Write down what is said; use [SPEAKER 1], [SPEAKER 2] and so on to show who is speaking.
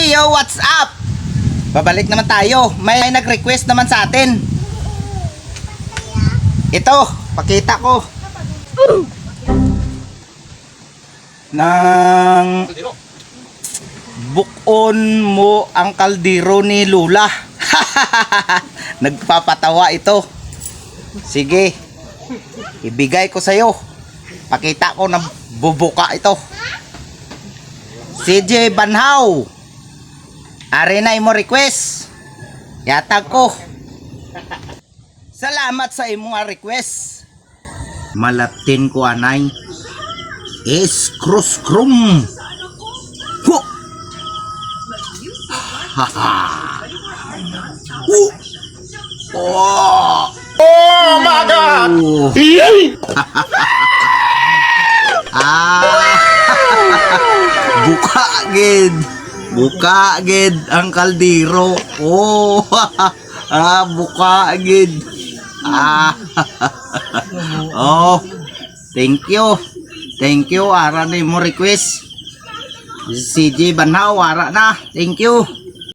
[SPEAKER 1] Hey yo, what's up? Babalik naman tayo. May nag-request naman sa atin. Ito, pakita ko. Nang bukon mo ang kaldero ni Lula. Nagpapatawa ito. Sige, ibigay ko sa'yo. Pakita ko na bubuka ito. CJ Banhaw, ari na imo request. Yatag ko. Salamat sa imong request. Malaptin ko anay. Es cross krum. Hu. Haha. Oh.
[SPEAKER 2] Oh my God!
[SPEAKER 1] Buka gid ang kaldero. Oh. Buka gid. Oh. Thank you ara ni mo request. CJ Banhaw ara na. Thank you.